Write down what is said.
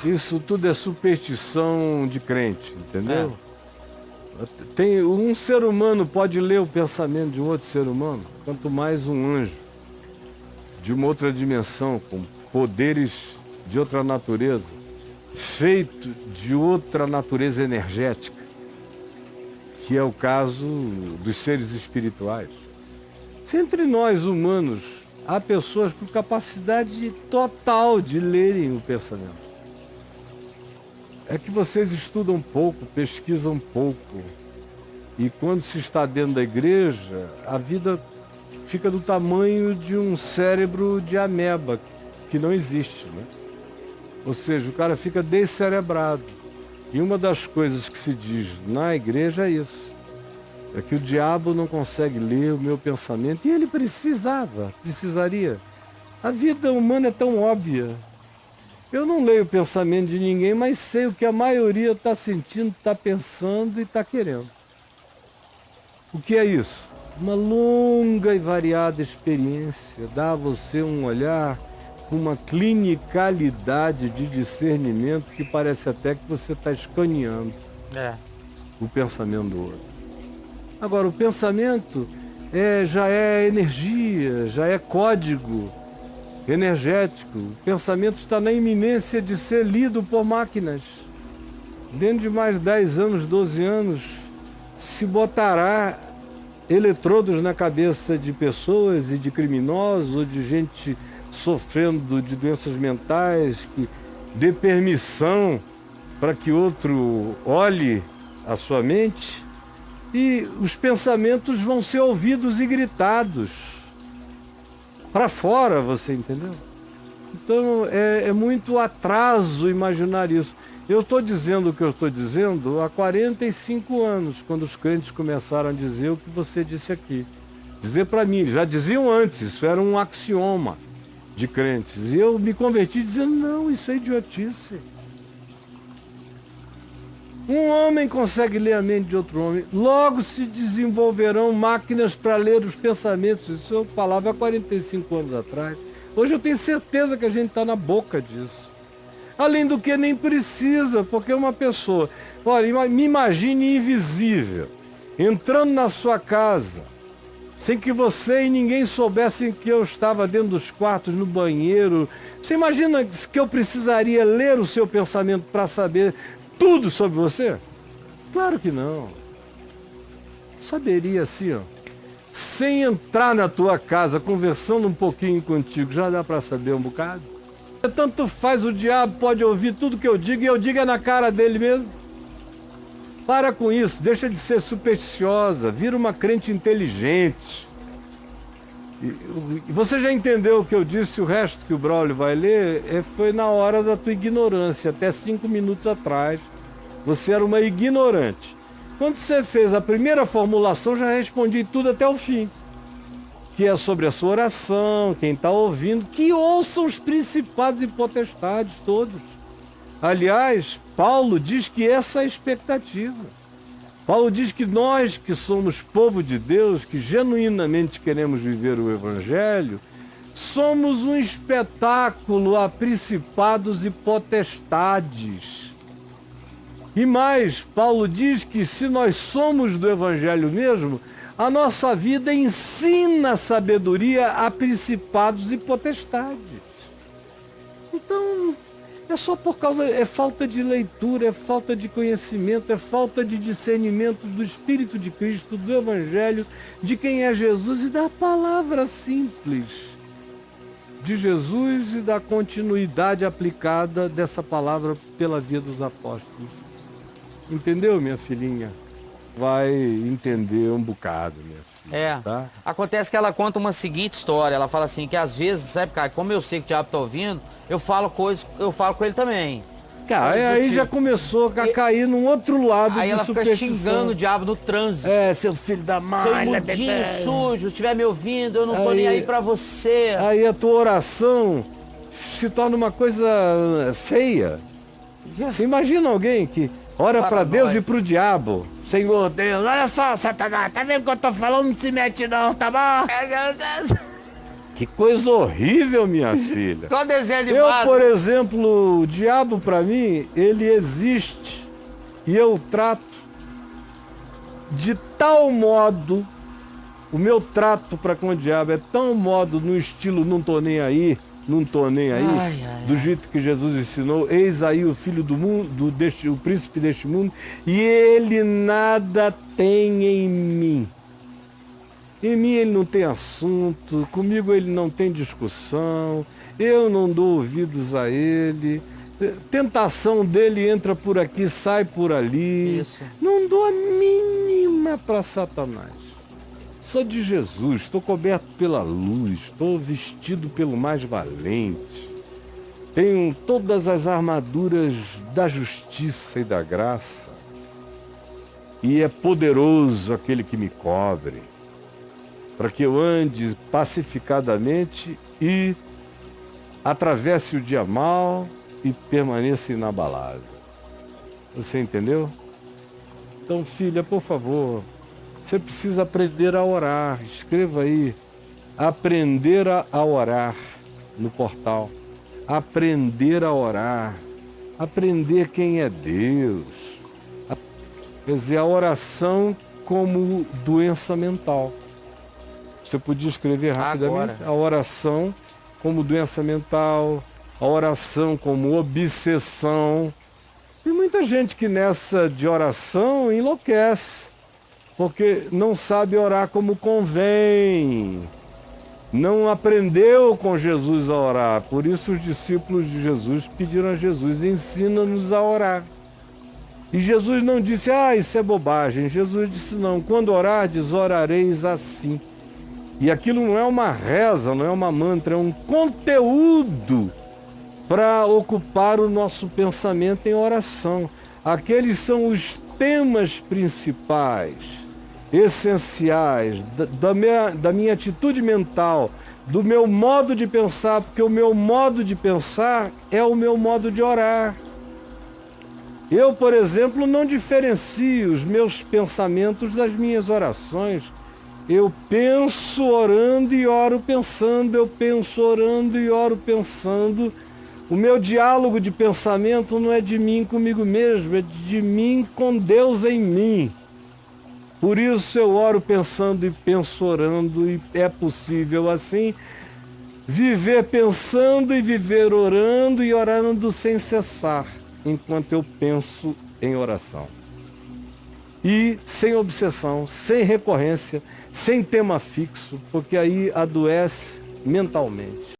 Isso tudo é superstição de crente, entendeu? Um ser humano pode ler o pensamento de um outro ser humano, quanto mais um anjo de uma outra dimensão, com poderes de outra natureza, feito de outra natureza energética, que é o caso dos seres espirituais. Se entre nós humanos há pessoas com capacidade total de lerem o pensamento, é que vocês estudam pouco, pesquisam pouco, e quando se está dentro da igreja, a vida fica do tamanho de um cérebro de ameba, que não existe, né? Ou seja, o cara fica descerebrado. E uma das coisas que se diz na igreja é isso. É que o diabo não consegue ler o meu pensamento, e ele precisaria. A vida humana é tão óbvia. Eu não leio o pensamento de ninguém, mas sei o que a maioria está sentindo, está pensando e está querendo. O que é isso? Uma longa e variada experiência dá a você um olhar com uma clinicalidade de discernimento que parece até que você está escaneando o pensamento do outro. Agora, o pensamento já é energia, já é código energético. O pensamento está na iminência de ser lido por máquinas. Dentro de mais 10 anos, 12 anos, se botará eletrodos na cabeça de pessoas e de criminosos ou de gente sofrendo de doenças mentais, que dê permissão para que outro olhe a sua mente, e os pensamentos vão ser ouvidos e gritados para fora, você entendeu? Então é muito atraso imaginar isso. Eu estou dizendo o que eu estou dizendo há 45 anos, quando os crentes começaram a dizer o que você disse aqui. Dizer para mim, já diziam antes, isso era um axioma de crentes. E eu me converti dizendo, não, isso é idiotice. Um homem consegue ler a mente de outro homem, logo se desenvolverão máquinas para ler os pensamentos. Isso eu falava há 45 anos atrás. Hoje eu tenho certeza que a gente está na boca disso. Além do que nem precisa, porque uma pessoa... Olha, me imagine invisível, entrando na sua casa, sem que você e ninguém soubessem que eu estava dentro dos quartos, no banheiro. Você imagina que eu precisaria ler o seu pensamento para saber tudo sobre você? Claro que não. Saberia assim, ó. Sem entrar na tua casa, conversando um pouquinho contigo, já dá para saber um bocado. Tanto faz, o diabo pode ouvir tudo que eu digo e eu digo é na cara dele mesmo. Para com isso, deixa de ser supersticiosa, vira uma crente inteligente. E você já entendeu o que eu disse, o resto que o Braulio vai ler foi na hora da tua ignorância, até 5 minutos atrás. Você era uma ignorante. Quando você fez a primeira formulação, já respondi tudo até o fim. Que é sobre a sua oração, quem está ouvindo, que ouçam os principados e potestades todos. Aliás, Paulo diz que essa é a expectativa. Paulo diz que nós que somos povo de Deus, que genuinamente queremos viver o Evangelho, somos um espetáculo a principados e potestades. E mais, Paulo diz que se nós somos do Evangelho mesmo, a nossa vida ensina sabedoria a principados e potestades. Então, é só por causa, é falta de leitura, é falta de conhecimento, é falta de discernimento do Espírito de Cristo, do Evangelho, de quem é Jesus e da palavra simples de Jesus e da continuidade aplicada dessa palavra pela via dos apóstolos. Entendeu, minha filhinha? Vai entender um bocado, minha filha. Tá? Acontece que ela conta uma seguinte história. Ela fala assim, que às vezes, sabe, cara, como eu sei que o diabo tá ouvindo, eu falo com ele também. Cara, aí já começou a cair num outro lado aí de superstição. Aí ela fica xingando o diabo no trânsito. Seu filho da mãe. Seu imundinho sujo, se estiver me ouvindo, eu não tô nem aí pra você. Aí a tua oração se torna uma coisa feia. Você imagina alguém que ora para Deus e pro diabo. Senhor Deus, olha só, Satanás, tá vendo o que eu tô falando? Não se mete não, tá bom? Que coisa horrível, minha filha. Qual desenho Eu, animado? por exemplo, o diabo para mim, ele existe e eu o trato de tal modo, o meu trato para com o diabo é tão modo no estilo não tô nem aí, do jeito que Jesus ensinou, eis aí o filho do mundo, o príncipe deste mundo, e ele nada tem em mim. Em mim ele não tem assunto, comigo ele não tem discussão, eu não dou ouvidos a ele, tentação dele entra por aqui, sai por ali. Isso. Não dou a mínima para Satanás. Sou de Jesus, estou coberto pela luz, estou vestido pelo mais valente. Tenho todas as armaduras da justiça e da graça. E é poderoso aquele que me cobre, para que eu ande pacificadamente e atravesse o dia mau e permaneça inabalável. Você entendeu? Então, filha, por favor, você precisa aprender a orar. Escreva aí, aprender a orar no portal. Aprender a orar. Aprender quem é Deus. Quer dizer, a oração como doença mental. Você podia escrever rapidamente? Agora. A oração como doença mental, a oração como obsessão. Tem muita gente que nessa de oração enlouquece, porque não sabe orar como convém. Não aprendeu com Jesus a orar. Por isso os discípulos de Jesus pediram a Jesus, ensina-nos a orar. E Jesus não disse, isso é bobagem. Jesus disse, não, quando orardes, orareis assim. E aquilo não é uma reza, não é uma mantra, é um conteúdo para ocupar o nosso pensamento em oração. Aqueles são os temas principais, essenciais, da minha atitude mental, do meu modo de pensar, porque o meu modo de pensar é o meu modo de orar. Eu, por exemplo, não diferencio os meus pensamentos das minhas orações. Eu penso orando e oro pensando, eu penso orando e oro pensando. O meu diálogo de pensamento não é de mim comigo mesmo, é de mim com Deus em mim. Por isso eu oro pensando e penso orando, e é possível assim viver pensando e viver orando e orando sem cessar, enquanto eu penso em oração. E sem obsessão, sem recorrência, sem tema fixo, porque aí adoece mentalmente.